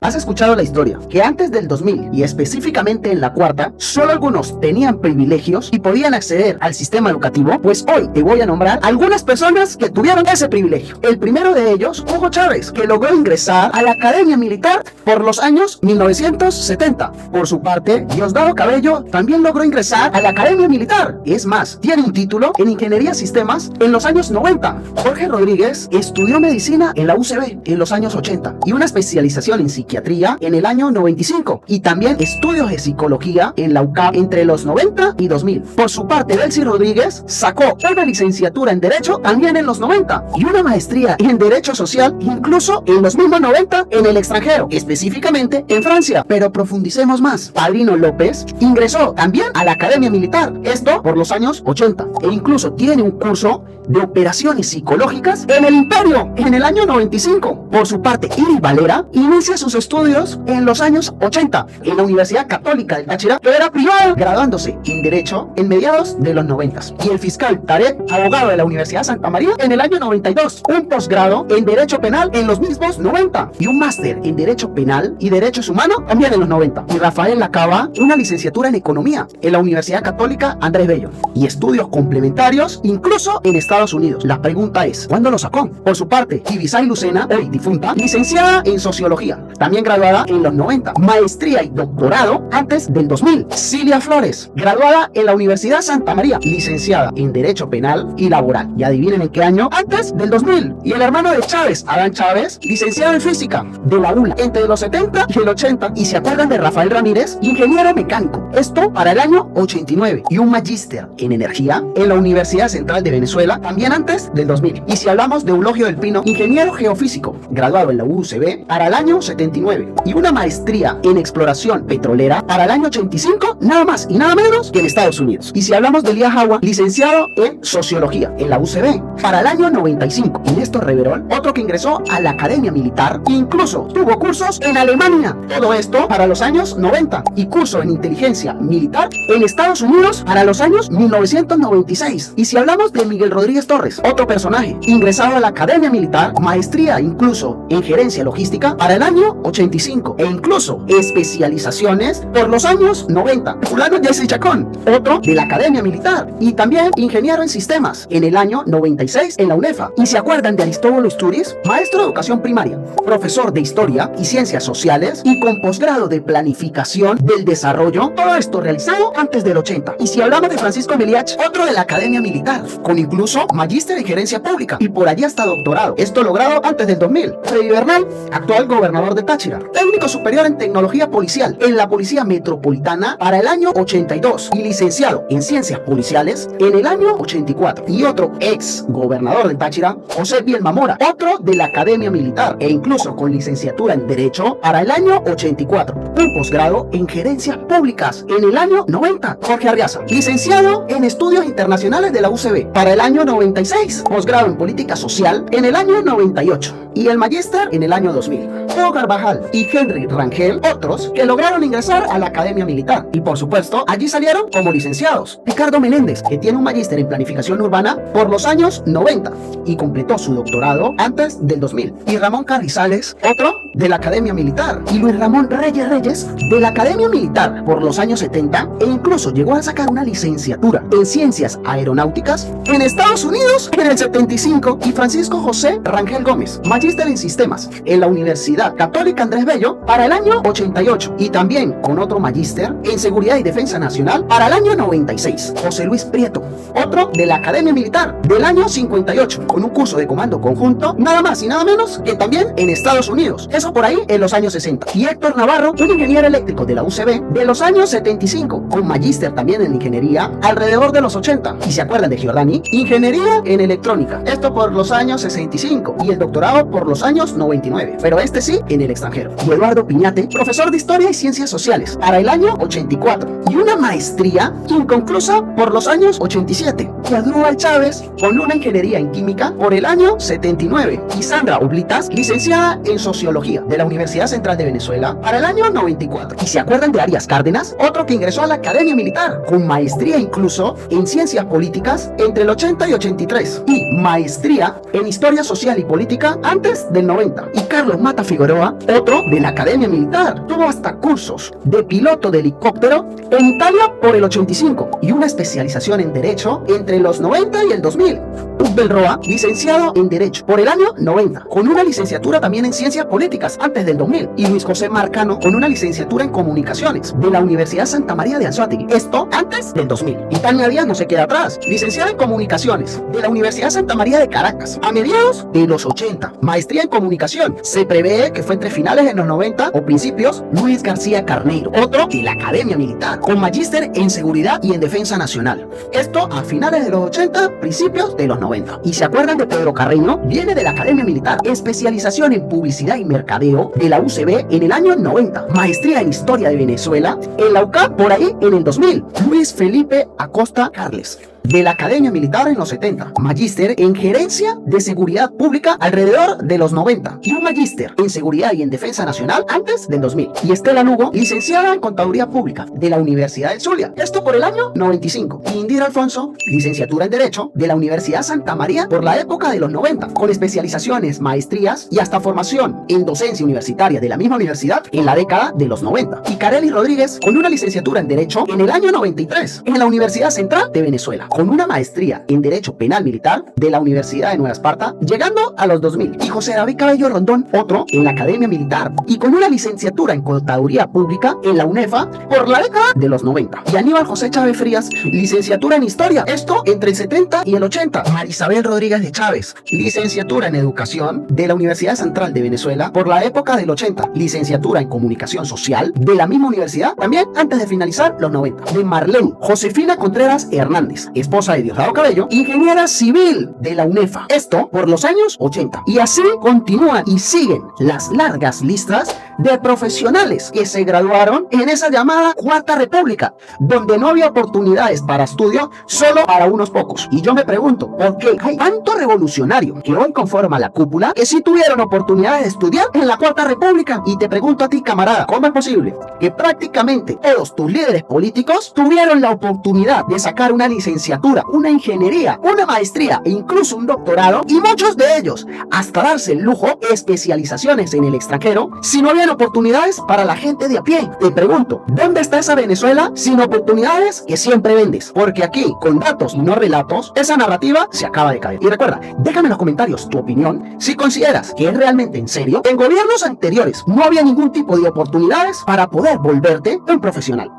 ¿Has escuchado la historia? Que antes del 2000 y específicamente en la cuarta, solo algunos tenían privilegios y podían acceder al sistema educativo. Pues hoy te voy a nombrar algunas personas que tuvieron ese privilegio. El primero de ellos, Hugo Chávez, que logró ingresar a la Academia Militar por los años 1970. Por su parte, Diosdado Cabello también logró ingresar a la Academia Militar. Es más, tiene un título en Ingeniería Sistemas en los años 90. Jorge Rodríguez estudió medicina en la UCB en los años 80 y una especialización en psiquiatría en el año 95 y también estudios de psicología en la UCAP entre los 90 y 2000. Por su parte, Delcy Rodríguez sacó una licenciatura en Derecho también en los 90 y una maestría en Derecho Social incluso en los mismos 90 en el extranjero, específicamente en Francia. Pero profundicemos más. Padrino López ingresó también a la Academia Militar, esto por los años 80, e incluso tiene un curso de operaciones psicológicas en el Imperio en el año 95. Por su parte, Iris Valera inicia sus estudios en los años 80 en la Universidad Católica del Táchira, que era privada, graduándose en Derecho en mediados de los 90. Y el fiscal Tarek, abogado de la Universidad Santa María, en el año 92, un posgrado en Derecho Penal en los mismos 90 y un máster en Derecho Penal y Derechos Humanos también en los 90. Y Rafael Lacaba, una licenciatura en Economía en la Universidad Católica Andrés Bello y estudios complementarios incluso en Estados Unidos. La pregunta es, ¿cuándo lo sacó? Por su parte, Ibisay Lucena, hoy difunta, licenciada en Sociología, también graduada en los 90, maestría y doctorado antes del 2000. Cilia Flores, graduada en la Universidad Santa María, licenciada en Derecho Penal y Laboral. Y adivinen en qué año, antes del 2000. Y el hermano de Chávez, Adán Chávez, licenciado en Física de la ULA entre los 70 y el 80. Y se acuerdan de Rafael Ramírez, ingeniero mecánico, esto para el año 89. Y un magíster en Energía en la Universidad Central de Venezuela, también antes del 2000. Y si hablamos de Eulogio del Pino, ingeniero geofísico, graduado en la UCB para el año 79. Y una maestría en exploración petrolera para el año 85, nada más y nada menos que en Estados Unidos. Y si hablamos de Elías Jagua, licenciado en Sociología en la UCB para el año 95. Y Néstor Reverol, otro que ingresó a la Academia Militar, incluso tuvo cursos en Alemania. Todo esto para los años 90. Y curso en Inteligencia Militar en Estados Unidos para los años 1996. Y si hablamos de Miguel Rodríguez Torres, otro personaje, ingresado a la Academia Militar, maestría incluso en Gerencia Logística para el año 85 e incluso especializaciones por los años 90. Fulano Jesse Chacón, otro de la Academia Militar y también ingeniero en sistemas en el año 96 en la UNEFA. Y se acuerdan de Aristóbulo Isturiz, maestro de educación primaria, profesor de historia y ciencias sociales y con posgrado de planificación del desarrollo, todo esto realizado antes del 80. Y si hablamos de Francisco Meliach, otro de la Academia Militar, con incluso magíster en gerencia pública y por allí hasta doctorado, esto logrado antes del 2000. Freddy Bernal, actual gobernador de Táchira, técnico superior en tecnología policial en la Policía Metropolitana para el año 82 y licenciado en ciencias policiales en el año 84. Y otro ex gobernador de Táchira, José Bielma Mora, otro de la Academia Militar e incluso con licenciatura en Derecho para el año 84. Un posgrado en gerencias públicas en el año 90. Jorge Arriaza, licenciado en estudios internacionales de la UCB para el año 96. Posgrado en política social en el año 98 y el magíster en el año 2000. Hugo Carvajal y Henry Rangel, otros que lograron ingresar a la Academia Militar y por supuesto allí salieron como licenciados. Ricardo Menéndez, que tiene un magíster en planificación urbana por los años 90 y completó su doctorado antes del 2000. Y Ramón Carrizales, otro de la Academia Militar, y Luis Ramón Reyes de la Academia Militar por los años 70 e incluso llegó a sacar una licenciatura en ciencias aeronáuticas en Estados Unidos en el 75. Y Francisco José Rangel Gómez, magíster en sistemas en la Universidad Católica Andrés Bello para el año 88 y también con otro magíster en seguridad y defensa nacional para el año 96. José Luis Prieto, otro de la Academia Militar del año 58 con un curso de comando conjunto nada más y nada menos que también en Estados Unidos, eso por ahí en los años 60. Y Héctor Navarro, un ingeniero eléctrico de la UCB de los años 75 con magíster también en ingeniería alrededor de los 80. Y se acuerdan de Giordani, ingeniería en electrónica, esto por los años 65 y el doctorado por los años 99, pero este sí en el extranjero. Y Eduardo Piñate, profesor de historia y ciencias sociales para el año 84 y una maestría inconclusa por los años 87. y Adrúbal Chávez con una ingeniería en química por el año 79 y Sandra Oblitas, licenciada en sociología de la Universidad Central de Venezuela para el año 94. ¿Y se acuerdan de Arias Cárdenas? Otro que ingresó a la Academia Militar con maestría incluso en ciencias políticas entre el 80 y 83 y maestría en historia social y política antes del 90. Y Carlos Mata Figueroa, otro de la Academia Militar, tuvo hasta cursos de piloto de helicóptero en Italia por el 85 y una especialización en Derecho entre los 90 y el 2000. Ubel Roa, licenciado en Derecho por el año 90, con una licenciatura también en Ciencias Políticas antes del 2000. Y Luis José Marcano con una licenciatura en Comunicaciones de la Universidad Santa María de Anzoátegui, esto antes del 2000. Y Tania Díaz no se queda atrás, licenciada en Comunicaciones de la Universidad Santa María de Caracas a mediados de los 80, maestría en Comunicación. Se prevé que fue entre finales de los 90 o principios Luis García Carneiro, otro de la Academia Militar, con magíster en Seguridad y en Defensa Nacional. Esto a finales de los 80, principios de los 90. Y se acuerdan de Pedro Carreño, viene de la Academia Militar, especialización en Publicidad y Mercadeo de la UCB en el año 90, maestría en Historia de Venezuela en la UCAP por ahí en el 2000. Luis Felipe Acosta Carles, de la Academia Militar en los 70, magíster en Gerencia de Seguridad Pública alrededor de los 90 y un magíster en Seguridad y en Defensa Nacional antes del 2000. Y Estela Lugo, licenciada en Contaduría Pública de la Universidad del Zulia, esto por el año 95. Y Indira Alfonso, licenciatura en Derecho de la Universidad Santa María por la época de los 90, con especializaciones, maestrías y hasta formación en docencia universitaria de la misma universidad en la década de los 90. Y Kareli Rodríguez, con una licenciatura en Derecho en el año 93 en la Universidad Central de Venezuela, con una maestría en Derecho Penal Militar de la Universidad de Nueva Esparta, llegando a los 2000. Y José David Cabello Rondón, otro en la Academia Militar, y con una licenciatura en Contaduría Pública en la UNEFA por la década de los 90. Y Aníbal José Chávez Frías, licenciatura en Historia, esto entre el 70 y el 80. Marisabel Rodríguez de Chávez, licenciatura en Educación de la Universidad Central de Venezuela por la época del 80. Licenciatura en Comunicación Social de la misma universidad, también antes de finalizar los 90. De Marlene Josefina Contreras Hernández, esposa de Diosdado Cabello, ingeniera civil de la UNEFA, esto por los años 80. Y así continúan y siguen las largas listas de profesionales que se graduaron en esa llamada Cuarta República, donde no había oportunidades para estudio solo para unos pocos. Y yo me pregunto, ¿por qué hay tanto revolucionario que hoy conforma la cúpula que sí tuvieron oportunidades de estudiar en la Cuarta República? Y te pregunto a ti, camarada, ¿cómo es posible que prácticamente todos tus líderes políticos tuvieron la oportunidad de sacar una licenciatura, una ingeniería, una maestría e incluso un doctorado, y muchos de ellos hasta darse el lujo de especializaciones en el extranjero, si no habían oportunidades para la gente de a pie? Te pregunto, ¿dónde está esa Venezuela sin oportunidades que siempre vendes? Porque aquí, con datos y no relatos, esa narrativa se acaba de caer. Y recuerda, déjame en los comentarios tu opinión si consideras que es realmente en serio que en gobiernos anteriores no había ningún tipo de oportunidades para poder volverte un profesional.